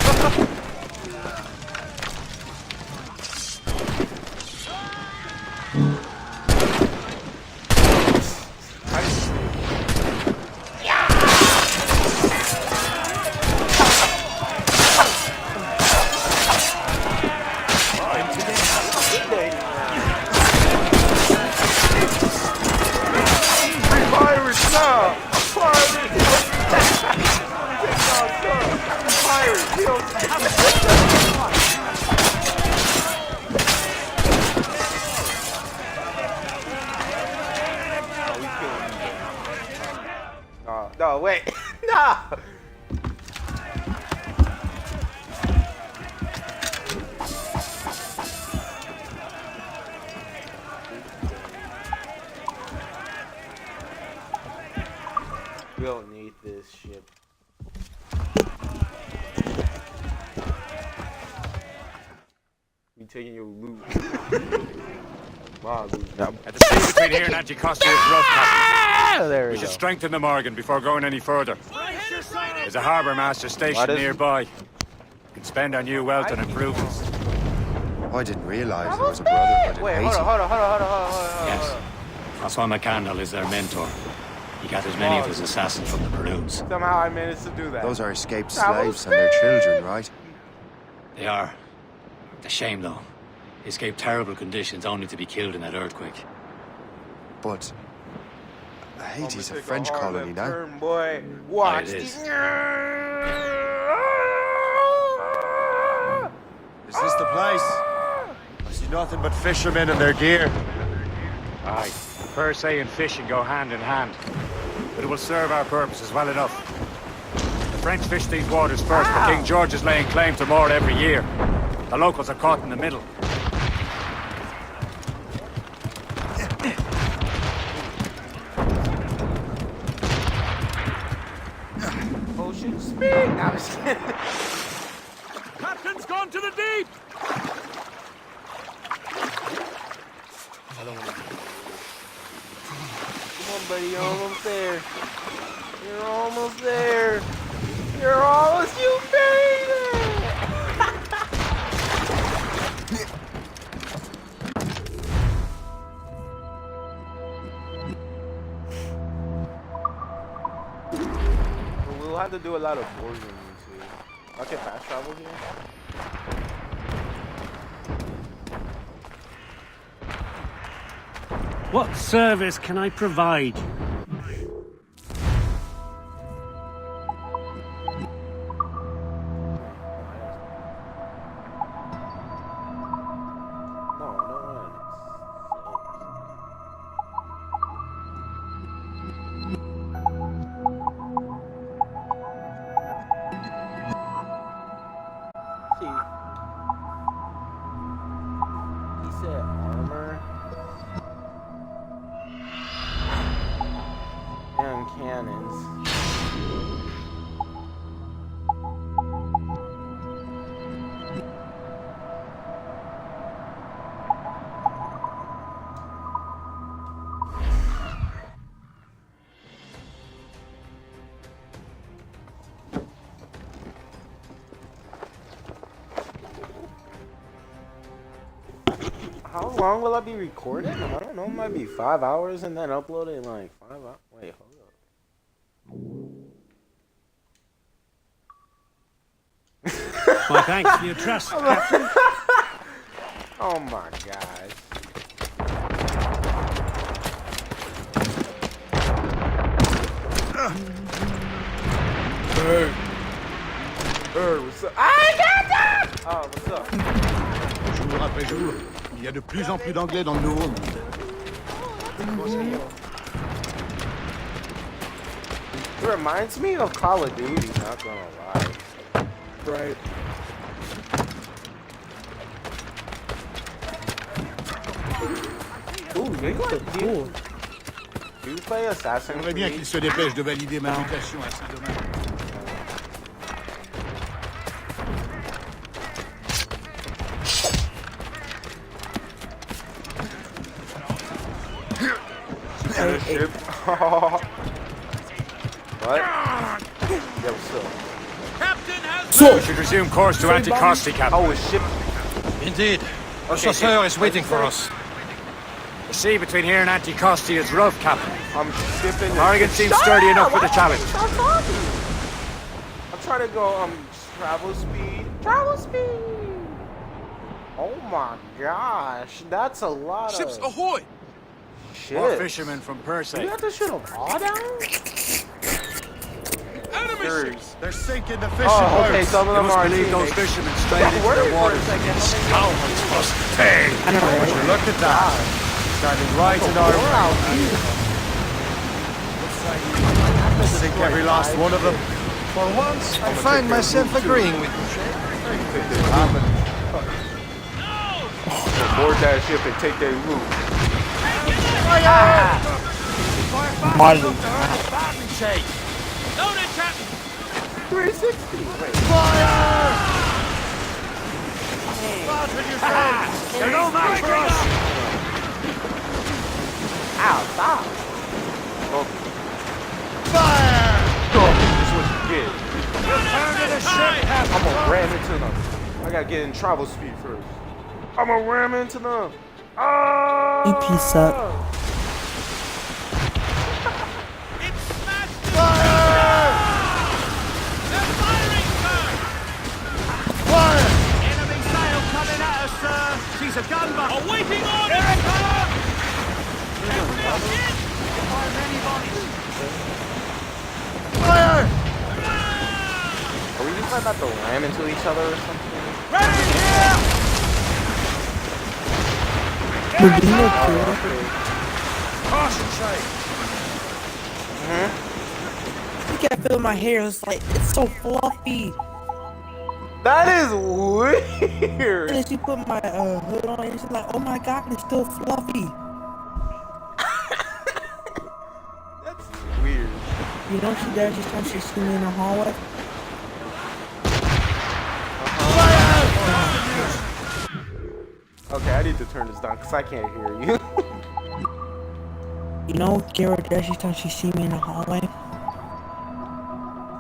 No, wait. No! We don't need this ship. We taking your loot. Wow, loot. At the sea between here and Anticosti is rough, Captain. There We we should go. strengthen the Morgan before going any further. There's a harbour master stationed nearby. We can spend our new wealth on improvements. I didn't realize there was a brotherhood in Wait, Haiti. hold on. Yes. Francois McCandle is their mentor. He gathers many of his assassins from the Maroons. Somehow I managed to do that. Those are escaped Travel slaves and their children, right? They are. It's a shame, though. They escaped terrible conditions only to be killed in that earthquake. But Haiti's a French colony now. Turn, boy. Watch it is. Is this the place? I see nothing but fishermen and their gear. Aye. Per se and fishing go hand in hand. But it will serve our purposes well enough. The French fish these waters first, but King George is laying claim to more every year. The locals are caught in the middle. Ocean speed. Now it's Captain's gone to the deep! Come on, buddy. You're almost there. You're almost there. You're almost. You made it. We'll have to do a lot of boarding too. I can fast travel here. What service can I provide? How long will I be recording? I don't know. It might be 5 hours and then upload it in like 5 hours. Wait, hold up. Why, thanks for your trust, Captain. Oh my gosh. Hey, what's up? I got that! Oh, what's up? Jour après jour, il y a de plus en plus d'anglais dans le nouveau monde. It reminds me of Call of Duty, not gonna lie. Right. Ooh, you look cool. Do you play Assassin's J'aimerais bien qu'il se dépêche de valider ma mutation à Saint-Domingue. What? Yeah, what's up? So, we should resume course to Anticosti, Captain. Oh, it's ship. Indeed. Our chasseur is waiting for us. The sea between here and Anticosti is rough, Captain. I'm skipping. Morrigan seems sturdy enough for the challenge. I'm trying to go travel speed. Travel speed. Oh my gosh, that's a lot of Ships ahoy! shit. More fishermen from Persay. You have to shoot them all down? Enemy ships! They're sinking the fishing Oh, okay, boats. some of them are believe those teammates. fishermen strayed into Word their for a waters. second. Scoundrels must pay. Look at that. Standing right in our way. I think every last one of them. For once, I find myself agreeing with you. Board that ship and take their loot. Marley. 360. Wait. They're no match for us. Ow, stop. Okay. Fire! Oh, this is what you get. Return to the ship, I'm gonna ram into them. I gotta get in travel speed first. I'm gonna ram into them. Oh! You piece up. Enemy sail coming at us, sir. She's a gunboat. Awaiting orders. Fire! Are we just about to ram into each other or something? Caution, Shay. You can't feel my hair. It's so fluffy. That is weird. And then she put my hood on and she's like, oh my god, it's still fluffy. That's weird. You know she does just when she's sitting in the hallway. Okay, I need to turn this down because I can't hear you. You know Kara does just when she see me in the hallway.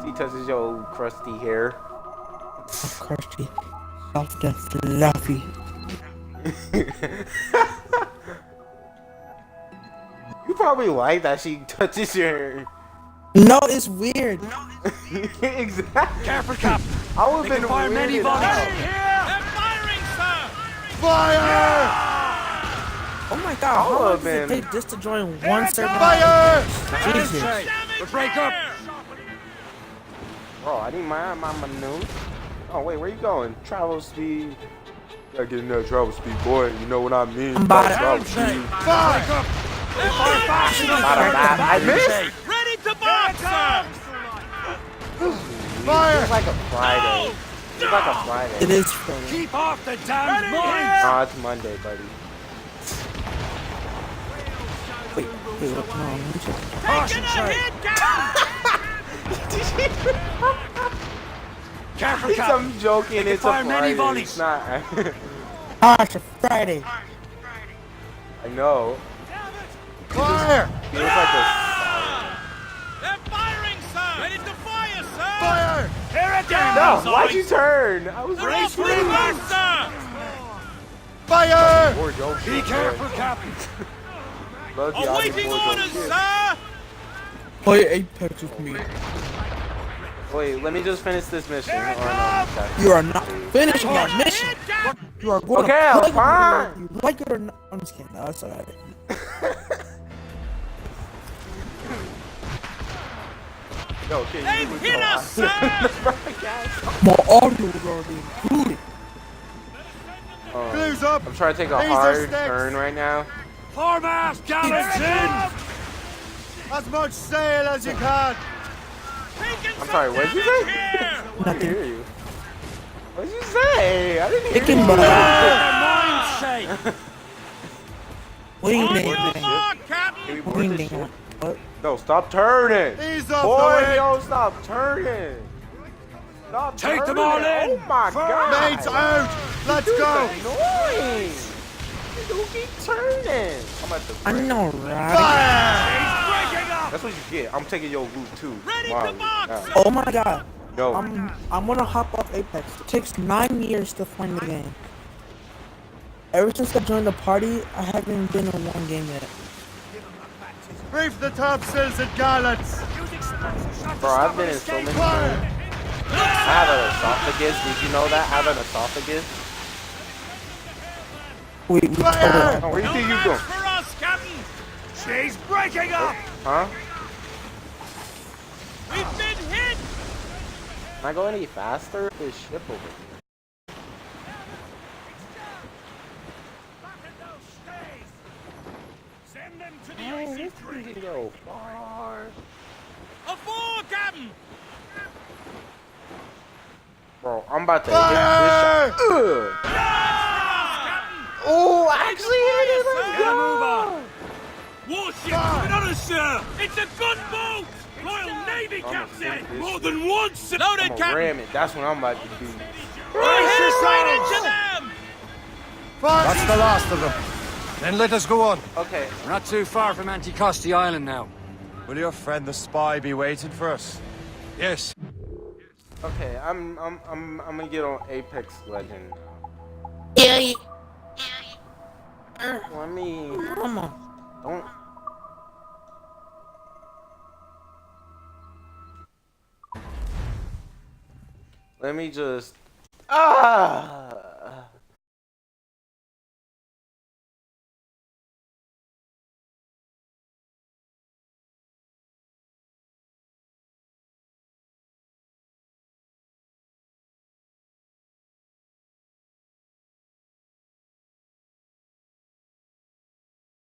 She touches your old crusty hair. Crusty, soft and fluffy. You probably like that she touches your hair. No, it's weird. Exactly. Careful, Captain. I would have They been can fire many weirded volleys. out. They're firing, sir. Fire! Oh my I god, how long would've does it been- take just to join one server? Fire! Jesus. We break up. Bro, I need my news. Oh wait, where you going? Travel speed. Gotta get in that travel speed, boy. You know what I mean? I'm about to- travel speed. Fire! I missed. Ready to box, sir. It's like a Friday. It's like a Friday. It is funny. Keep off the damn mines. Nah, it's Monday, buddy. Wait, what? No, let me check. Caution, sir. Careful, Captain. I'm joking. They can It's a fire many Friday. volleys. It's not. Ah, it's a Friday. I know. Fire! Feels like a. They're firing, sir. Ready to fire, sir. Fire! Here it comes. No, why'd you turn? I was Race for the back, sir. Fire! Be careful, Captain. Awaiting orders, sir! Play Apex with me. Wait, let me just finish this mission. Or no, You are not finishing that mission. You are going Okay, to I'm fine. You like it or not? I'm just kidding. No, that's alright. Yo, can They've you hit us, sir! My audio is already included. Clues up! I'm trying to take a Laser hard sticks. turn right now. Foremast gallants in! As much sail as you can! I'm sorry, what did you say? I didn't hear you. What did you say? I didn't hear Chicken you. butt. What do you mean? Can we What do board you this mean? ship? What? No, stop turning. Ease off Boy, the way! yo, stop turning. Stop Take turning. them all in. Oh my god. Mates out! Let's Dude, go! annoying. You keep turning. I'm at the I know, right? Fire! That's what you get. I'm taking your loot too. Ready to Wow. box! Oh my god. No. I'm gonna hop off Apex. It takes 9 years to find the game. Ever since I joined the party, I haven't been in one game yet. Brief the topsails and gallants! Bro, I've been in so many games. I have an esophagus. Did you know that? I have an esophagus. We Fire! Oh, where do you think you going? For us, Captain! She's breaking up! Huh? We've been hit! Can I go any faster? This ship over here. Send them to the Man, icy this tree! thing can go far. Aboard, Captain! Bro, I'm about to hit this shot. Oh, actually hit it. Let's Gotta go. move on! Warship coming on us, sir! It's a gunboat! Royal Navy, Captain! More than once! I'm Loaded, gonna Captain! ram it. That's what I'm about to do. We're headed right into them! That's the last of them. Then let us go on. Okay. We're not too far from Anticosti Island now. Will your friend the spy be waiting for us? Yes. Okay, I'm gonna get on Apex Legend now. Yeah. Let me. Come on. Don't. Let me just. Ah!